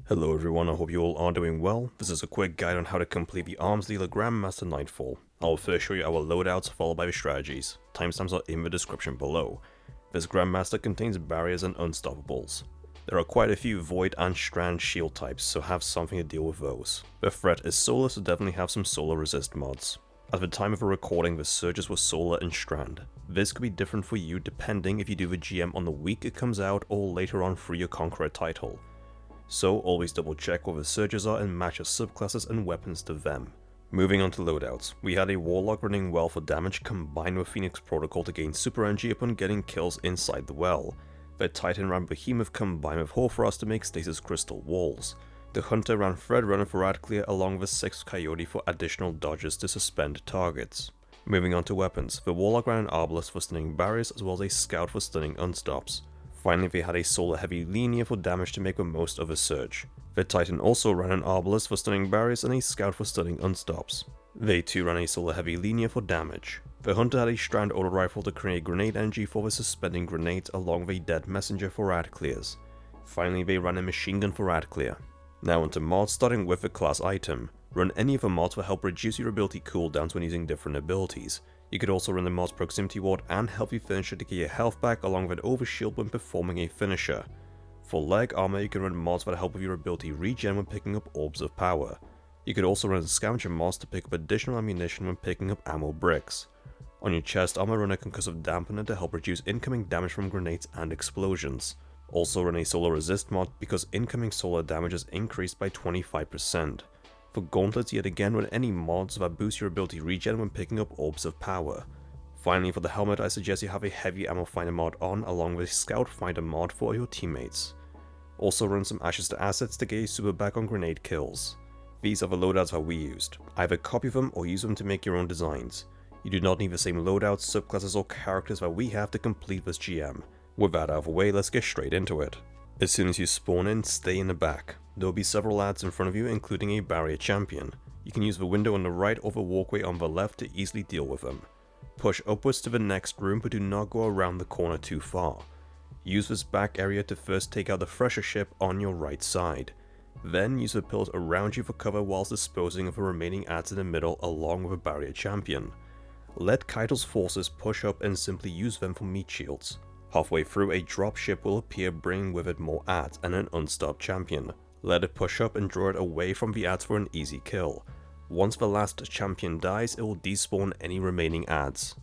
Hello everyone, I hope you all are doing well. This is a quick guide on how to complete the arms dealer Grandmaster Nightfall. I will first show you our loadouts followed by the strategies. Timestamps are in the description below. This Grandmaster contains barriers and unstoppables. There are quite a few void and strand shield types, so have something to deal with those. The threat is solar, so definitely have some solar resist mods. At the time of the recording, the surges were solar and strand. This could be different for you depending if you do the GM on the week it comes out or later on through your Conqueror title. So always double check what the surges are and match your subclasses and weapons to them. Moving on to loadouts, we had a Warlock running well for damage combined with Phoenix Protocol to gain super energy upon getting kills inside the well. The Titan ran Behemoth combined with Hoarfrost to make stasis crystal walls. The Hunter ran Threadrunner for Radclear along with 6th Coyote for additional dodges to suspend targets. Moving on to weapons, the Warlock ran an Arbalest for stunning barriers as well as a Scout for stunning unstops. Finally, they had a solar heavy linear for damage to make the most of a surge. The Titan also ran an Arbalest for stunning barriers and a Scout for stunning unstops. They too ran a solar heavy linear for damage. The Hunter had a strand auto rifle to create grenade energy for the suspending grenades along with a dead messenger for rad clears. Finally, they ran a machine gun for rad clear. Now onto mods, starting with the class item. Run any of the mods to help reduce your ability cooldowns when using different abilities. You could also run the mod's proximity ward and healthy finisher to get your health back along with an overshield when performing a finisher. For leg armor, you can run mods that help with your ability regen when picking up orbs of power. You could also run scavenger mods to pick up additional ammunition when picking up ammo bricks. On your chest armor, run a concussive dampener to help reduce incoming damage from grenades and explosions. Also run a solar resist mod because incoming solar damage is increased by 25%. For gauntlets, yet again run any mods that boost your ability regen when picking up orbs of power. Finally, for the helmet, I suggest you have a heavy ammo finder mod on along with a scout finder mod for your teammates. Also run some ashes to assets to get a super back on grenade kills. These are the loadouts that we used. Either copy them or use them to make your own designs. You do not need the same loadouts, subclasses or characters that we have to complete this GM. With that out of the way, let's get straight into it. As soon as you spawn in, stay in the back. There will be several ads in front of you, including a barrier champion. You can use the window on the right or the walkway on the left to easily deal with them. Push upwards to the next room, but do not go around the corner too far. Use this back area to first take out the fresher ship on your right side. Then use the pillars around you for cover whilst disposing of the remaining ads in the middle along with a barrier champion. Let Caiatl's forces push up and simply use them for meat shields. Halfway through, a drop ship will appear, bringing with it more ads and an Unstop champion. Let it push up and draw it away from the ads for an easy kill. Once the last champion dies, it will despawn any remaining ads.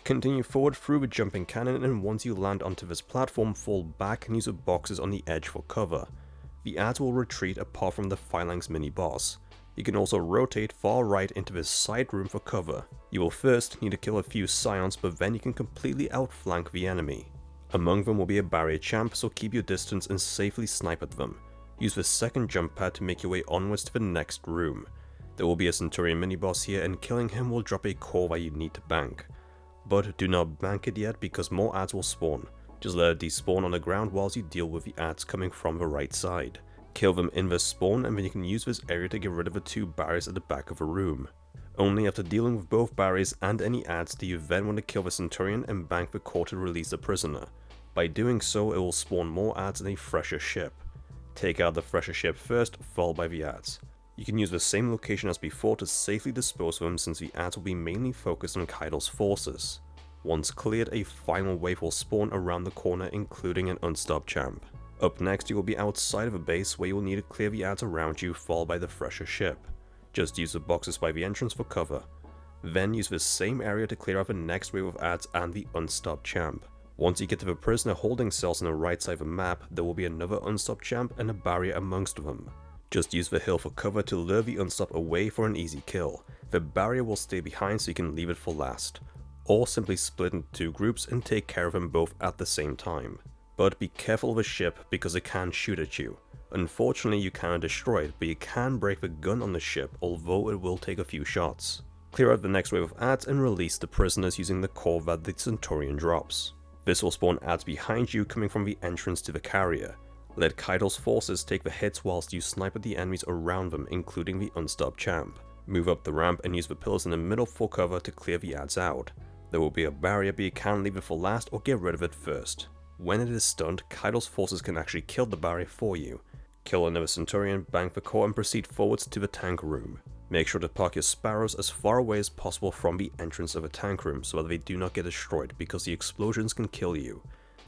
Continue forward through the jumping cannon, and once you land onto this platform, fall back and use the boxes on the edge for cover. The ads will retreat apart from the phalanx mini boss. You can also rotate far right into this side room for cover. You will first need to kill a few scions, but then you can completely outflank the enemy. Among them will be a barrier champ, so keep your distance and safely snipe at them. Use the second jump pad to make your way onwards to the next room. There will be a Centurion mini-boss here, and killing him will drop a core that you need to bank. But do not bank it yet because more ads will spawn. Just let it despawn on the ground whilst you deal with the ads coming from the right side. Kill them in the spawn, and then you can use this area to get rid of the two barriers at the back of the room. Only after dealing with both barriers and any ads do you then want to kill the Centurion and bank the core to release the prisoner. By doing so, it will spawn more ads in a fresher ship. Take out the fresher ship first, followed by the ads. You can use the same location as before to safely dispose of them since the ads will be mainly focused on Caiatl's forces. Once cleared, a final wave will spawn around the corner, including an Unstop champ. Up next, you will be outside of a base where you will need to clear the ads around you, followed by the fresher ship. Just use the boxes by the entrance for cover. Then use this same area to clear out the next wave of ads and the Unstop champ. Once you get to the prisoner holding cells on the right side of the map, there will be another Unstop champ and a barrier amongst them. Just use the hill for cover to lure the Unstop away for an easy kill. The barrier will stay behind so you can leave it for last. Or simply split into two groups and take care of them both at the same time. But be careful of the ship because it can shoot at you. Unfortunately, you cannot destroy it, but you can break the gun on the ship, although it will take a few shots. Clear out the next wave of ads and release the prisoners using the core that the Centurion drops. This will spawn ads behind you coming from the entrance to the carrier. Let Caiatl's forces take the hits whilst you snipe at the enemies around them, including the Unstop champ. Move up the ramp and use the pillars in the middle for cover to clear the ads out. There will be a barrier, but you can leave it for last or get rid of it first. When it is stunned, Caiatl's forces can actually kill the barrier for you. Kill another Centurion, bank the core and proceed forwards to the tank room. Make sure to park your sparrows as far away as possible from the entrance of a tank room so that they do not get destroyed because the explosions can kill you.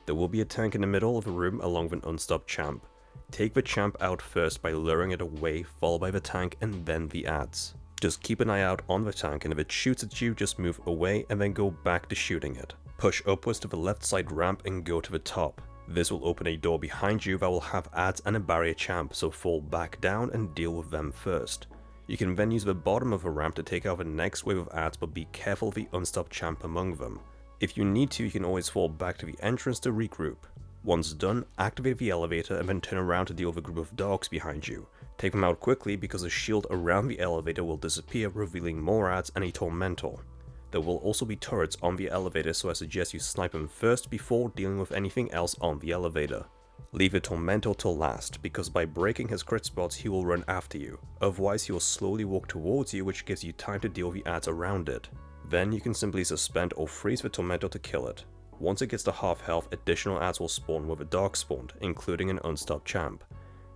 There will be a tank in the middle of the room along with an Unstop champ. Take the champ out first by luring it away, followed by the tank and then the adds. Just keep an eye out on the tank, and if it shoots at you, just move away and then go back to shooting it. Push upwards to the left side ramp and go to the top. This will open a door behind you that will have adds and a barrier champ, so fall back down and deal with them first. You can then use the bottom of the ramp to take out the next wave of adds, but be careful of the Unstop champ among them. If you need to, you can always fall back to the entrance to regroup. Once done, activate the elevator and then turn around to deal with a group of dogs behind you. Take them out quickly because the shield around the elevator will disappear, revealing more adds and a tormentor. There will also be turrets on the elevator, so I suggest you snipe them first before dealing with anything else on the elevator. Leave the tormentor till last, because by breaking his crit spots he will run after you, otherwise he will slowly walk towards you, which gives you time to deal with the adds around it. Then you can simply suspend or freeze the tormentor to kill it. Once it gets to half health, additional adds will spawn with a dog spawned, including an Unstop champ.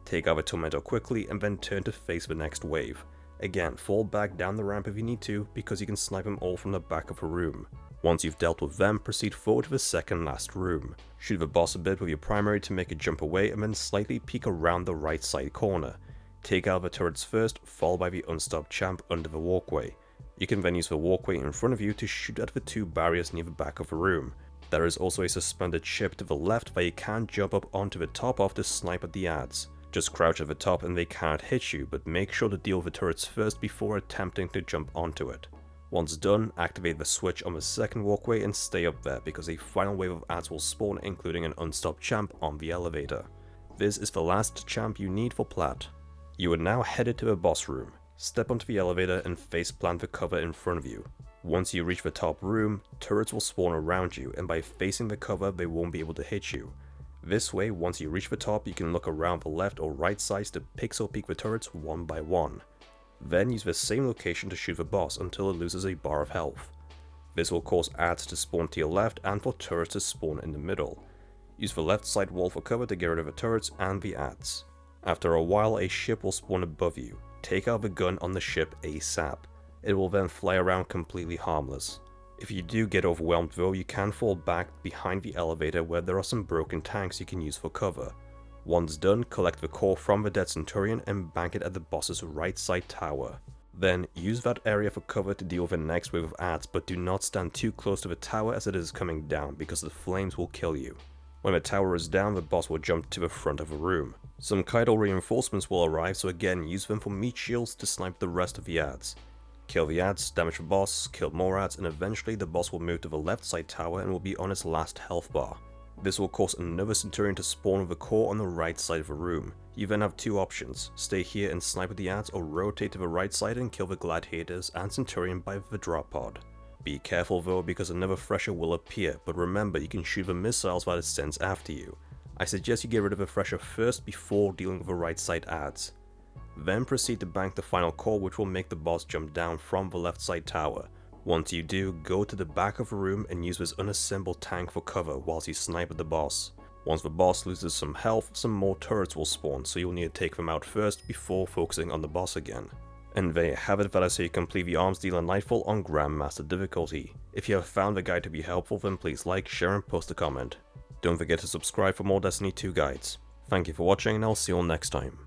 Take out the tormentor quickly and then turn to face the next wave. Again, fall back down the ramp if you need to, because you can snipe them all from the back of a room. Once you've dealt with them, proceed forward to the second last room. Shoot the boss a bit with your primary to make it jump away and then slightly peek around the right side corner. Take out the turrets first, followed by the Unstop champ under the walkway. You can then use the walkway in front of you to shoot at the two barriers near the back of the room. There is also a suspended ship to the left that you can jump up onto the top of to snipe at the adds. Just crouch at the top and they cannot hit you, but make sure to deal with the turrets first before attempting to jump onto it. Once done, activate the switch on the second walkway and stay up there because a final wave of adds will spawn, including an Unstop champ on the elevator. This is the last champ you need for plat. You are now headed to the boss room. Step onto the elevator and face plant the cover in front of you. Once you reach the top room, turrets will spawn around you, and by facing the cover they won't be able to hit you. This way, once you reach the top, you can look around the left or right sides to pixel peek the turrets one by one. Then use the same location to shoot the boss until it loses a bar of health. This will cause adds to spawn to your left and for turrets to spawn in the middle. Use the left side wall for cover to get rid of the turrets and the adds. After a while, a ship will spawn above you. Take out the gun on the ship ASAP. It will then fly around completely harmless. If you do get overwhelmed though, you can fall back behind the elevator where there are some broken tanks you can use for cover. Once done, collect the core from the dead Centurion and bank it at the boss's right side tower. Then use that area for cover to deal with the next wave of adds, but do not stand too close to the tower as it is coming down because the flames will kill you. When the tower is down, the boss will jump to the front of the room. Some Caiatl reinforcements will arrive, so again use them for meat shields to snipe the rest of the adds. Kill the adds, damage the boss, kill more adds, and eventually the boss will move to the left side tower and will be on its last health bar. This will cause another Centurion to spawn with a core on the right side of the room. You then have two options: stay here and snipe at the adds, or rotate to the right side and kill the gladiators and Centurion by the drop pod. Be careful though, because another thresher will appear, but remember you can shoot the missiles that it sends after you. I suggest you get rid of the thresher first before dealing with the right side adds. Then proceed to bank the final core, which will make the boss jump down from the left side tower. Once you do, go to the back of the room and use this unassembled tank for cover whilst you snipe at the boss. Once the boss loses some health, some more turrets will spawn, so you'll need to take them out first before focusing on the boss again. And there you have it, that is how you complete the Arms Dealer Nightfall on Grandmaster difficulty. If you have found the guide to be helpful, then please like, share and post a comment. Don't forget to subscribe for more Destiny 2 guides. Thank you for watching and I'll see you all next time.